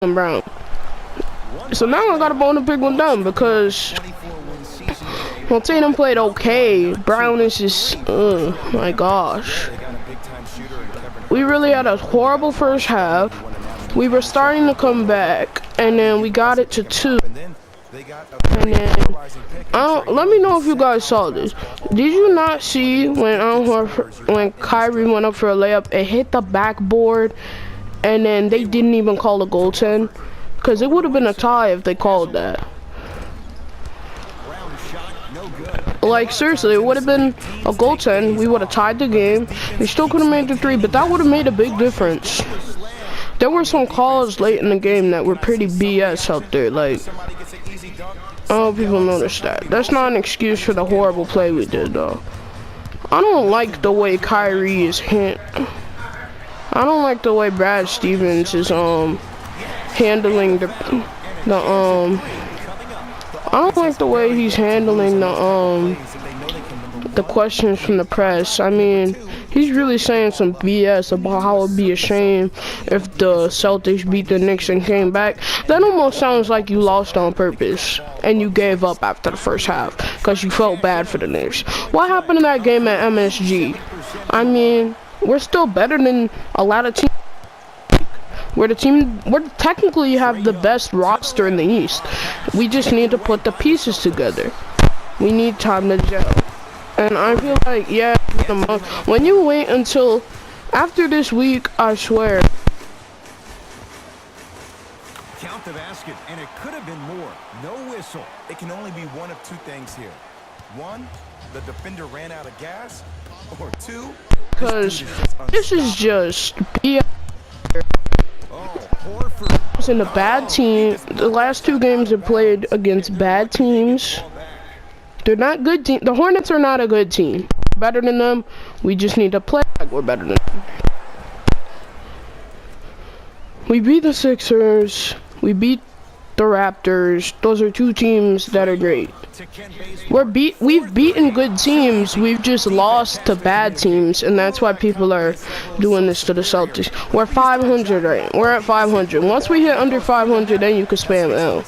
Brown. So now I gotta bone to pick one down because well, Tatum played okay. Brown is just, my gosh. We really had a horrible first half. We were starting to come back, and then we got it to 2. And then, let me know if you guys saw this. Did you not see when Kyrie went up for a layup, it hit the backboard, and then they didn't even call a goaltend? Because it would have been a tie if they called that. Like, seriously, it would have been a goaltend. We would have tied the game. We still could have made the 3, but that would have made a big difference. There were some calls late in the game that were pretty BS out there. Like, I don't know if people noticed that. That's not an excuse for the horrible play we did, though. I don't like the way Kyrie is I don't like the way Brad Stevens is handling the I don't like the way he's handling the questions from the press. I mean, he's really saying some BS about how it'd be a shame if the Celtics beat the Knicks and came back. That almost sounds like you lost on purpose and you gave up after the first half because you felt bad for the Knicks. What happened in that game at MSG? I mean, we're still better than a lot of teams. We're technically have the best roster in the East. We just need to put the pieces together. We need time to gel. And I feel like, yeah, when you wait until after this week, I swear. Count the basket, and it could have been more. No whistle. It can only be one of two things here. One, the defender ran out of gas, or two, because this is just BS. In a bad team. The last 2 games have played against bad teams. They're not good team. The Hornets are not a good team. Better than them. We just need to play like we're better than them. We beat the Sixers. We beat the Raptors. Those are 2 teams that are great. We've beaten good teams. We've just lost to bad teams, and that's why people are doing this to the Celtics. We're 500 right? We're at 500. Once we hit under 500, then you can spam L.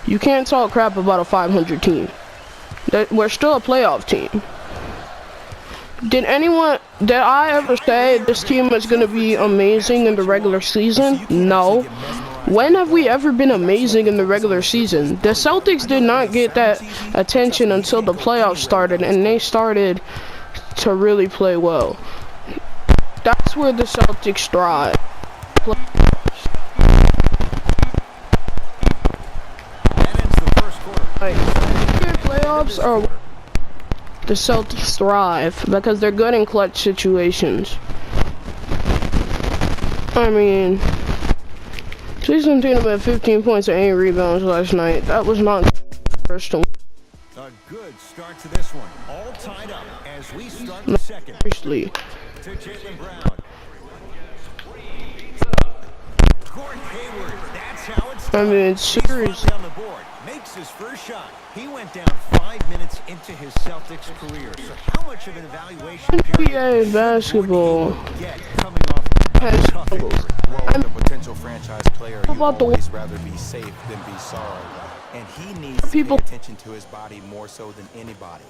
You can't talk crap about a 500 team. We're still a playoff team. Did I ever say this team was going to be amazing in the regular season? No. When have we ever been amazing in the regular season? The Celtics did not get that attention until the playoffs started, and they started to really play well. That's where the Celtics thrive. Like, playoffs are the Celtics thrive because they're good in clutch situations. I mean, Jason Tatum had 15 points and 8 rebounds last night. That was not first one. A good start to this one. All tied up as we start the second. Seriously. To Jaylen Brown. Gordon Hayward. That's how it's I mean, seriously. Down the board. Makes his first shot. He went down 5 minutes into his Celtics career. So how much of an evaluation NBA basketball has struggled. The potential franchise player, you always rather be safe than be sorry. And he needs to pay attention to his body more so than anybody.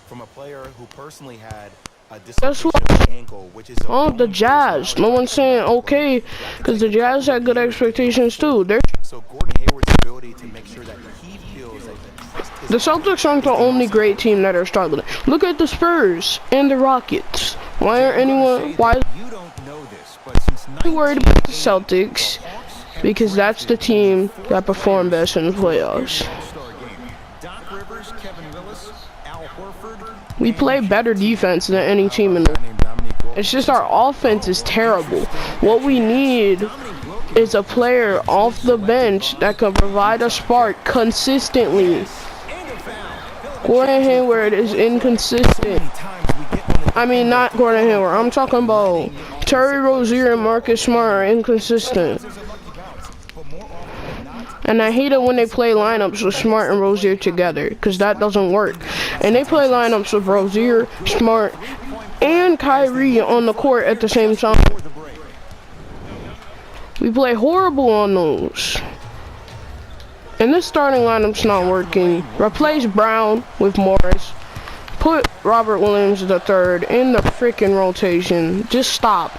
From a player who personally had a dislocation of the ankle, which is the Jazz. No one's saying okay, because the Jazz had good expectations too. So Gordon Hayward's ability to make sure that he feels that the Celtics aren't the only great team that are struggling. Look at the Spurs and the Rockets. Why are you worried about the Celtics? Because that's the team that performed best in the playoffs. We play better defense than any team in the league. It's just our offense is terrible. What we need is a player off the bench that can provide a spark consistently. Gordon Hayward is inconsistent. I mean, not Gordon Hayward. I'm talking about Terry Rozier and Marcus Smart are inconsistent. And I hate it when they play lineups with Smart and Rozier together, because that doesn't work. And they play lineups with Rozier, Smart, and Kyrie on the court at the same time. We play horrible on those. And this starting lineup's not working. Replace Brown with Morris. Put Robert Williams III in the freaking rotation. Just stop.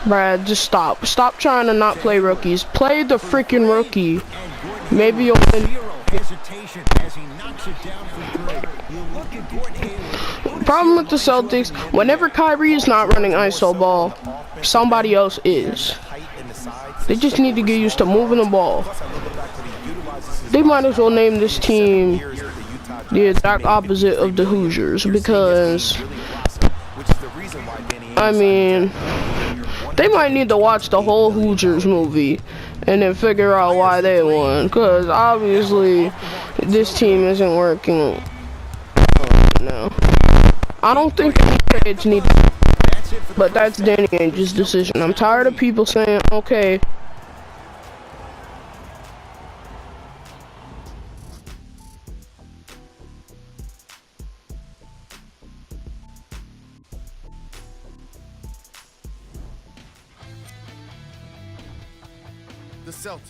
Brad, just stop. Stop trying to not play rookies. Play the freaking rookie. Maybe you'll win. Problem with the Celtics, whenever Kyrie is not running ISO ball, somebody else is. They just need to get used to moving the ball. They might as well name this team the exact opposite of the Hoosiers, because, I mean, they might need to watch the whole Hoosiers movie and then figure out why they won, because obviously this team isn't working now. I don't think any trades need, but that's Danny Ainge's decision. I'm tired of people saying, okay, the Celtics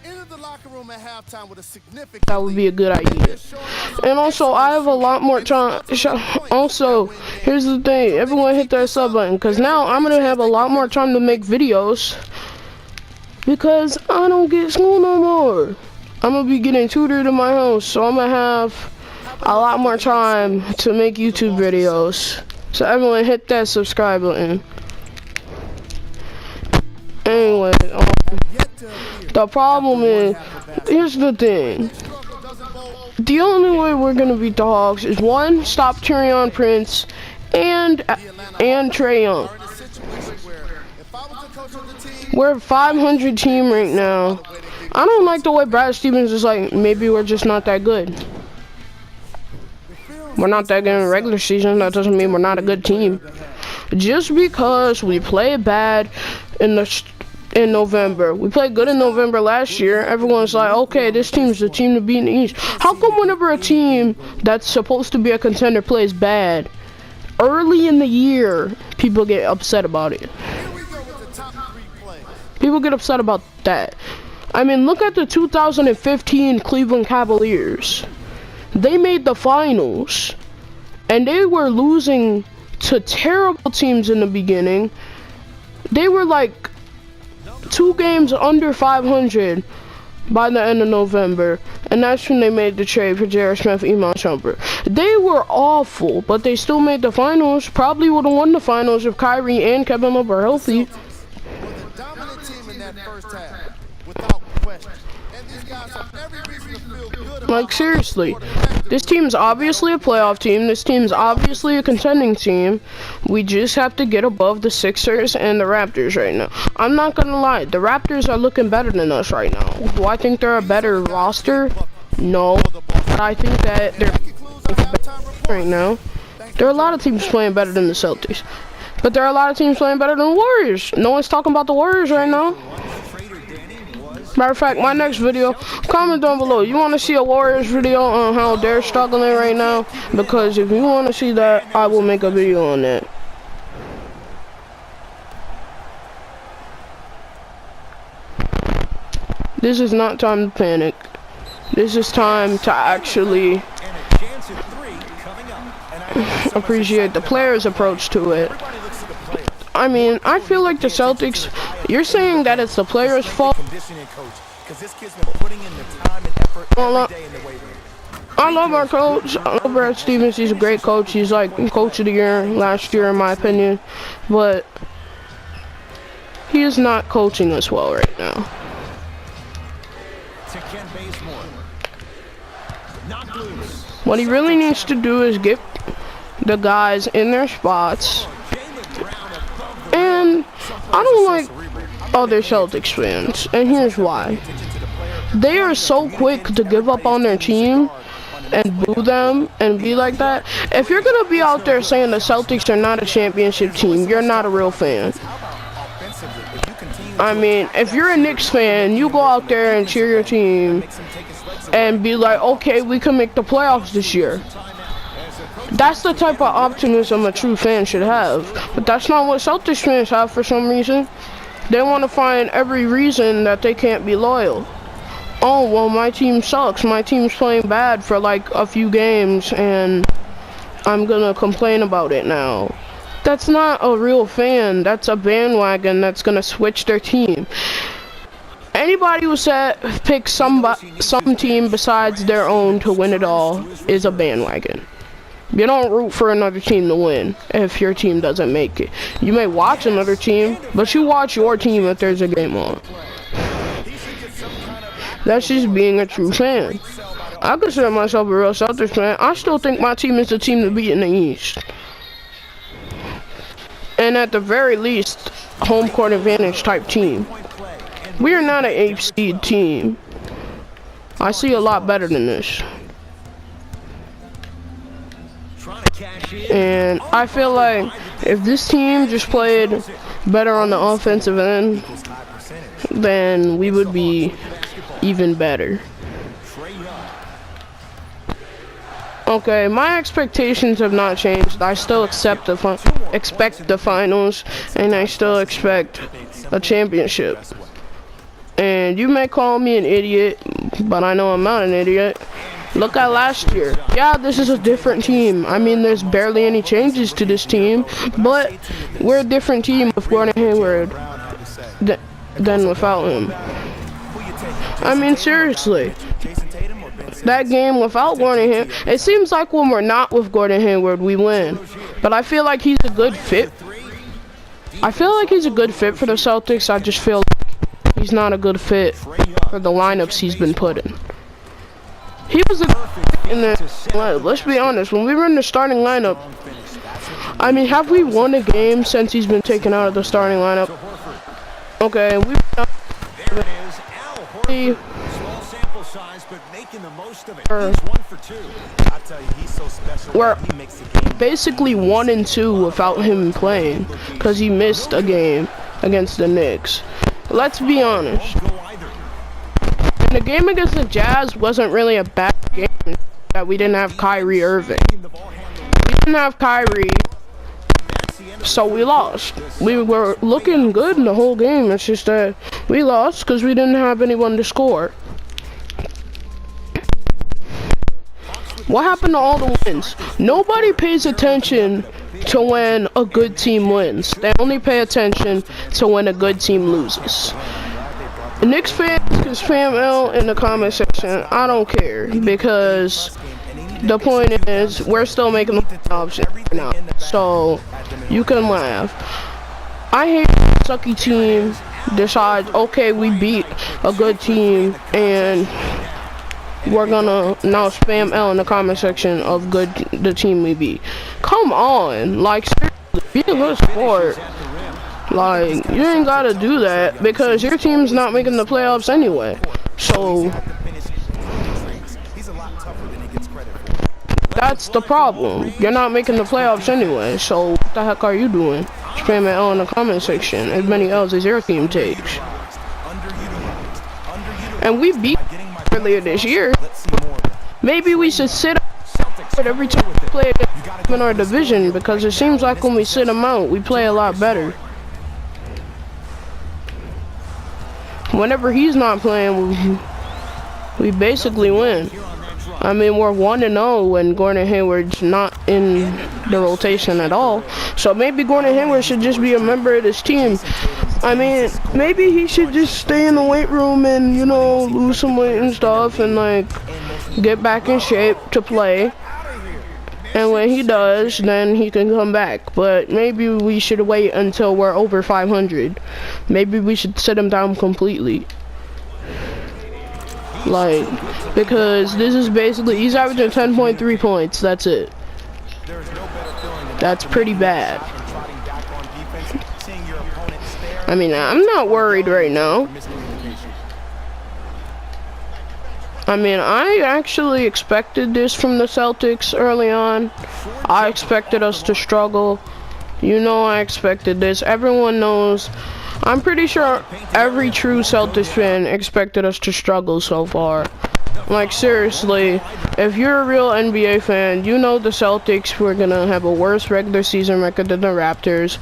entered the locker room at halftime with a significant that would be a good idea. And also, I have a lot more time. Also, here's the thing. Everyone hit that sub button, because now I'm going to have a lot more time to make videos, because I don't get school no more. I'm going to be getting tutored in my house, so I'm going to have a lot more time to make YouTube videos. So everyone hit that subscribe button. Anyway, the problem is, here's the thing. The only way we're gonna beat the Hawks is one, stop Taurean Prince and Trae Young. We're a 500 team right now. I don't like the way Brad Stevens is like, maybe we're just not that good. We're not that good in the regular season, that doesn't mean we're not a good team. Just because we play bad in November. We played good in November last year. Everyone's like, okay, this team's the team to beat in the East. How come whenever a team that's supposed to be a contender plays bad, early in the year, people get upset about it? People get upset about that. I mean, look at the 2015 Cleveland Cavaliers. They made the finals, and they were losing to terrible teams in the beginning. They were like 2 games under 500 by the end of November, and that's when they made the trade for J.R. Smith, Iman Shumpert. They were awful, but they still made the finals. Probably would have won the finals if Kyrie and Kevin Love were healthy. Like, seriously, this team's obviously a playoff team. This team's obviously a contending team. We just have to get above the Sixers and the Raptors right now. I'm not gonna lie, the Raptors are looking better than us right now. Do I think they're a better roster? No, but I think that they're right now. There are a lot of teams playing better than the Celtics, but there are a lot of teams playing better than the Warriors. No one's talking about the Warriors right now. Matter of fact, my next video, comment down below. You want to see a Warriors video on how they're struggling right now? Because if you want to see that, I will make a video on that. This is not time to panic. This is time to actually appreciate the players' approach to it. I mean, I feel like the Celtics, you're saying that it's the players' fault. I love our coach. I love Brad Stevens. He's a great coach. He's like coach of the year last year, in my opinion. But he is not coaching us well right now. What he really needs to do is get the guys in their spots. And I don't like other Celtics fans, and here's why. They are so quick to give up on their team and boo them and be like that. If you're gonna be out there saying the Celtics are not a championship team, you're not a real fan. I mean, if you're a Knicks fan, you go out there and cheer your team and be like, okay, we can make the playoffs this year. That's the type of optimism a true fan should have. But that's not what Celtics fans have for some reason. They want to find every reason that they can't be loyal. oh, well, my team sucks. My team's playing bad for like a few games and I'm gonna complain about it now. That's not a real fan. That's a bandwagon that's gonna switch their team. Anybody who pick some team besides their own to win it all is a bandwagon. You don't root for another team to win if your team doesn't make it. You may watch another team, but you watch your team if there's a game on. That's just being a true fan. I consider myself a real Celtics fan. I still think my team is the team to beat in the East. And at the very least, home court advantage type team. We are not an 8th seed team. I see a lot better than this. And I feel like if this team just played better on the offensive end, then we would be even better. Okay, my expectations have not changed. I still expect the finals, and I still expect a championship. And you may call me an idiot, but I know I'm not an idiot. Look at last year. Yeah, this is a different team. I mean, there's barely any changes to this team, but we're a different team with Gordon Hayward than without him. I mean, seriously. That game without Gordon Hayward, it seems like when we're not with Gordon Hayward, we win. But I feel like he's a good fit. I feel like he's a good fit for the Celtics. I just feel like he's not a good fit for the lineups he's been put in. He was in the, let's be honest, when we were in the starting lineup, I mean, have we won a game since he's been taken out of the starting lineup? Okay, we've we're basically 1-2 without him playing, because he missed a game against the Knicks. Let's be honest. The game against the Jazz wasn't really a bad game that we didn't have Kyrie Irving. We didn't have Kyrie, so we lost. We were looking good in the whole game. It's just that we lost because we didn't have anyone to score. What happened to all the wins? Nobody pays attention to when a good team wins. They only pay attention to when a good team loses. Knicks fans can spam L in the comment section. I don't care, because the point is we're still making the playoffs right now, so you can laugh. I hate a sucky team decides, okay, we beat a good team and we're gonna now spam L in the comment section of the team we beat. Come on, like, seriously, be a good sport. Like, you ain't gotta do that because your team's not making the playoffs anyway. So that's the problem. You're not making the playoffs anyway. So what the heck are you doing? Spam it L in the comment section. As many L's as your team takes. And we beat earlier this year. Maybe we should sit out every time we play in our division, because it seems like when we sit them out, we play a lot better. Whenever he's not playing, we basically win. I mean, we're 1-0 when Gordon Hayward's not in the rotation at all. So maybe Gordon Hayward should just be a member of this team. I mean, maybe he should just stay in the weight room and, you know, lose some weight and stuff and, like, get back in shape to play. And when he does, then he can come back. But maybe we should wait until we're over 500. Maybe we should sit him down completely. Like, because this is basically, he's averaging 10.3 points. That's it. That's pretty bad. I mean, I'm not worried right now. I mean, I actually expected this from the Celtics early on. I expected us to struggle. You know, I expected this. Everyone knows. I'm pretty sure every true Celtics fan expected us to struggle so far. Like, seriously, if you're a real NBA fan, you know the Celtics were gonna have a worse regular season record than the Raptors.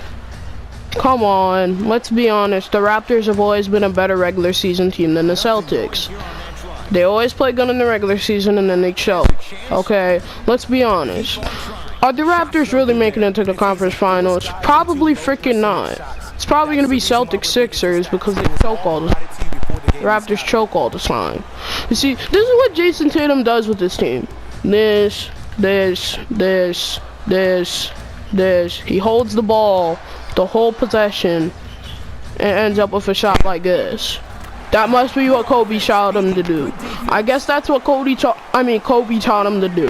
Come on, let's be honest. The Raptors have always been a better regular season team than the Celtics. They always play good in the regular season and then they choke. Okay, let's be honest. Are the Raptors really making it to the conference finals? Probably freaking not. It's probably gonna be Celtics Sixers because they choke all the Raptors choke all the time. You see, this is what Jason Tatum does with this team. This. He holds the ball the whole possession and ends up with a shot like this. That must be what Kobe taught him to do. I guess that's what Kobe taught him to do.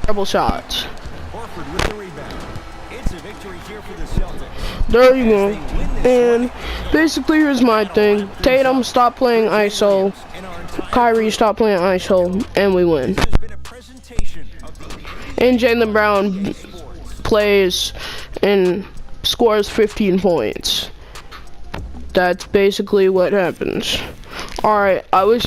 Terrible shots. Horford with the rebound. It's a victory here for the Celtics. There you go. And basically, here's my thing. Tatum, stop playing ISO. Kyrie, stop playing ISO. And we win. There's been a presentation of the And Jaylen Brown plays and scores 15 points. That's basically what happens. Alright, I wish